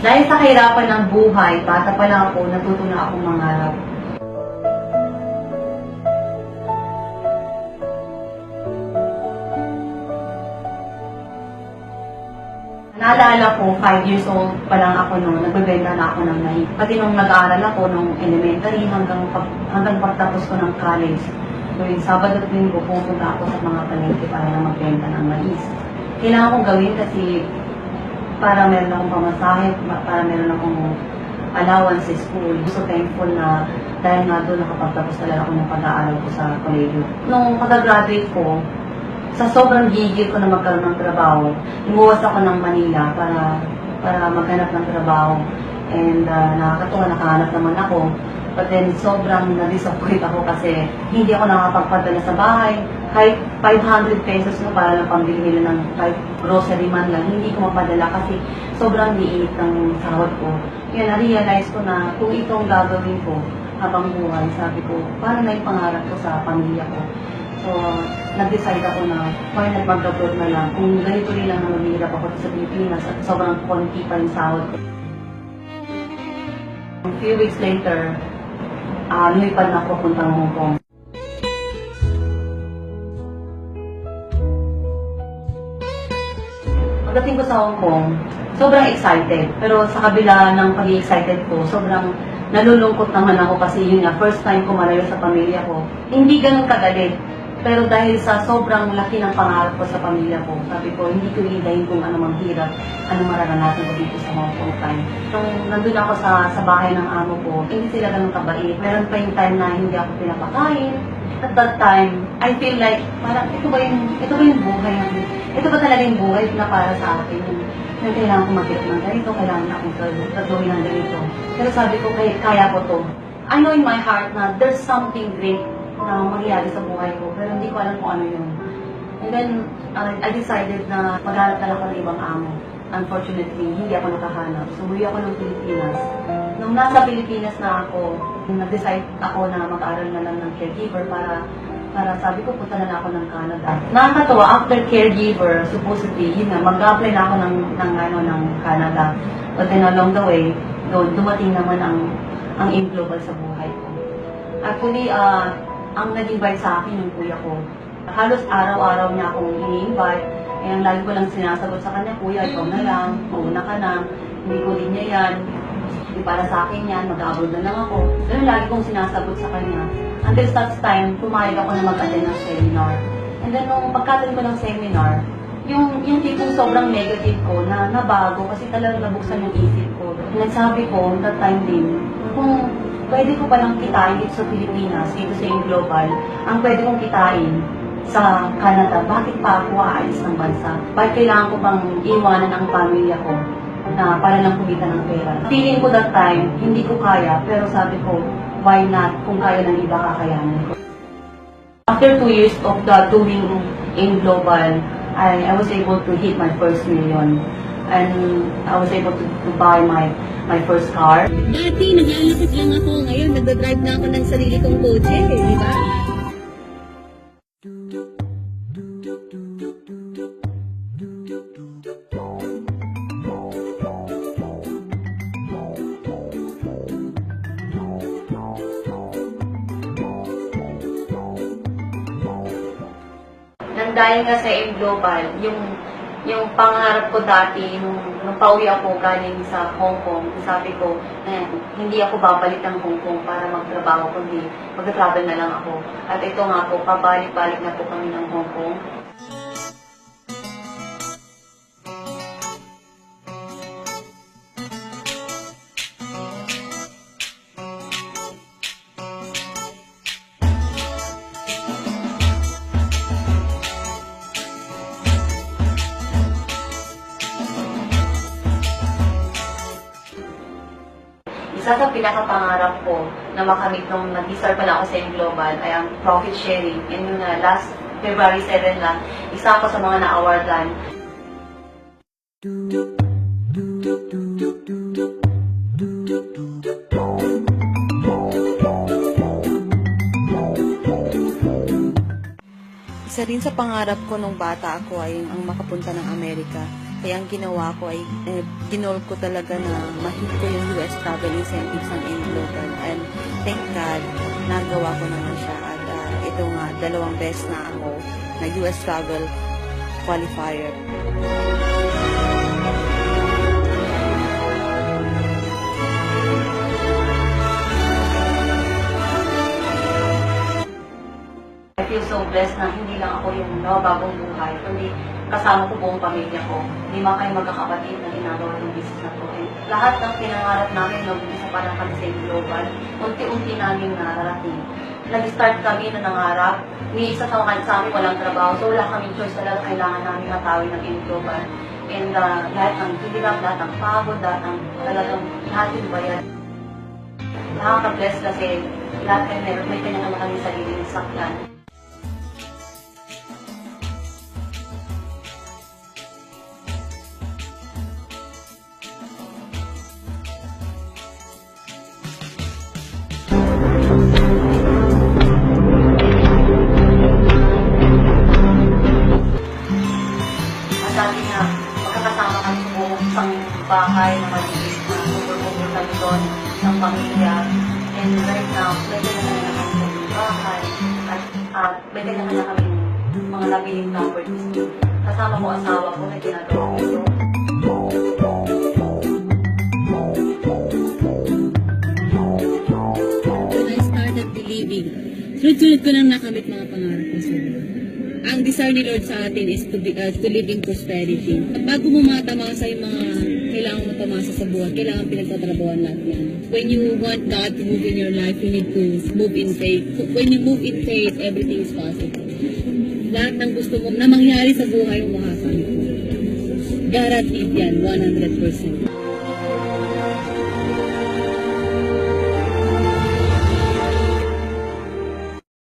Dahil sa kahirapan ng buhay, bata pa lang ako, natuto na akong mangarap. Naalala ko, 5 years old pa lang ako noon, nagbebenta na ako ng mais. Pati nung nag-aaral ako, nung elementary hanggang pagtapos ko ng college, tuwing Sabado at Linggo, pupunta ako sa mga palengke para na magbenta ng mais. Kailangan kong gawin kasi para meron akong pamasahe, para meron akong allowance sa school. So thankful na dahil nga doon nakapagtapos talaga ako ng pag-aaral ko sa kolehiyo. Nung pag-graduate ko, sa sobrang gigil ko na magkaroon ng trabaho, lumuwas ako ng Manila para maghanap ng trabaho. And nakakatuwa, nakahanap naman ako. But then, sobrang na-disappoint ako kasi hindi ako nakapagpadala sa bahay. Kahit 500 pesos na para lang pambili nila ng grocery man lang, hindi ko mapadala kasi sobrang liit ng sahod ko. Kaya na-realize ko na kung itong gagawin ko habang buhay, sabi ko, paano na yung pangarap ko sa pamilya ko? So, nag-decide ako na why not mag-abroad na lang. Kung ganito rin lang na maghihirap ako sa Pilipinas at sobrang konti pa yung sahod ko. A few weeks later, lumipad na ako puntang Hong Kong. Pagdating ko sa Hong Kong, sobrang excited. Pero sa kabila ng pag-excited ko, sobrang nalulungkot naman ako kasi yun nga, first time ko malayo sa pamilya ko. Hindi ganun kagalit. Pero dahil sa sobrang laki ng pangarap ko sa pamilya ko, sabi ko, hindi ko hilahin kung ano mang hirap, ano mararanasan ko dito sa Hong Kong time. Nung nandun ako sa bahay ng amo ko, hindi sila ganun kabait. Meron pa yung time na hindi ako pinapakain. At that time, I feel like, parang ito ba yung buhay natin? Ito ba talaga yung buhay na para sa akin? Yung kailangan ko mag-get ng ganito, kailangan akong gawin ng ganito. Pero sabi ko, kaya ko to. I know in my heart na there's something great na mangyayari sa buhay ko, pero hindi ko alam kung ano yun. And then, I decided na maghanap na lang ako ng ibang amo. Unfortunately, hindi ako nakahanap. So, umuwi ako ng Pilipinas. Nung nasa Pilipinas na ako, nag-decide ako na mag-aaral na lang ng caregiver para sabi ko, punta na ako ng Canada. Nakakatawa, after caregiver, supposedly, yun nga, mag-apply na ako ng Canada. But then along the way, dumating naman ang AIM Global sa buhay ko. Actually, ang nag-invite sa akin yung kuya ko. Halos araw-araw niya akong ini-invite. Ang lagi ko lang sinasagot sa kanya, kuya, ikaw na lang, mauna ka na, hindi ko din niya yan, hindi para sa akin yan, mag-abroad na lang ako. Ganun lagi kong sinasagot sa kanya. Until such time, pumayag ako na mag-attend ng seminar. And then, nung pagka-attend ko ng seminar, yung tipong sobrang negative ko na nabago kasi talagang nabuksan yung isip ko. Nagsabi ko, that time din, kung pwede ko palang kitain dito sa Pilipinas, dito sa AIM Global, ang pwede kong kitain sa Canada, bakit pa ako aalis ng bansa? Bakit kailangan ko pang iwanan ang pamilya ko na para lang kumita ng pera? Feeling ko that time, hindi ko kaya, pero sabi ko, why not? Kung kaya ng iba, kakayanin ko. After 2 years of doing AIM Global, I was able to hit my first million. And I was able to buy my first car. Dati, naglalakad lang ako. Ngayon, nagdadrive na ako ng sarili kong kotse. Di ba? Nang dahil nga sa AIM Global, yung pangarap ko dati, nung pauwi ako galing sa Hong Kong, sabi ko, hindi ako babalik ng Hong Kong para magtrabaho, kundi mag-travel na lang ako. At ito nga po, pabalik-balik na po kami ng Hong Kong. Isa sa pinakapangarap ko na makamit nung nag-start pala ako sa AIM Global ay ang profit sharing. And yung last February 7 lang, isa ako sa mga na-awardan. Isa rin sa pangarap ko nung bata ako ay ang makapunta ng Amerika. Kaya ang ginawa ko ay ginol ko talaga na mahit ko yung US travel incentives ng Global. And thank God, nagawa ko naman siya. At ito nga, 2 beses na ako na US travel qualifier. I feel so blessed na hindi lang ako yung nababagong buhay, kundi kasama ko buong pamilya ko. 5 kayo magkakapatid na ginagawa ng business na to. And lahat ng pinangarap namin nung isa pa lang kami sa Global, unti-unti namin nararating. Nag-start kami na nangarap, ni isa sa amin walang trabaho, so wala kaming choice, talaga kailangan namin matawin ng Global. And lahat ng hirap, lahat ng pagod, lahat ng talagang lahat yung bayan. Nakaka-bless kasi lahat kayo may kanya-kanya kami sariling sakyan. Sabi na magkakasama kami sa buong isang bahay na maliit na bubur-bubur kami doon, isang pamilya. And right now, may kanya-kanya kami sa buong bahay at may kanya-kanya kami mga labiling properties. Kasama ko asawa ko na ginagawa ko ito. When I started believing, sunod-sunod ko nang nakamit mga pangarap ko sa buhay. Ang desire ni Lord sa atin is to live in prosperity. Bago mo matamasa yung mga kailangan mo tamasa sa buhay, kailangan pinagtatrabawan lahat yan. When you want God to move in your life, you need to move in faith. When you move in faith, everything is possible. Lahat ng gusto mo na mangyari sa buhay mo makakamit. Guaranteed yan, 100%.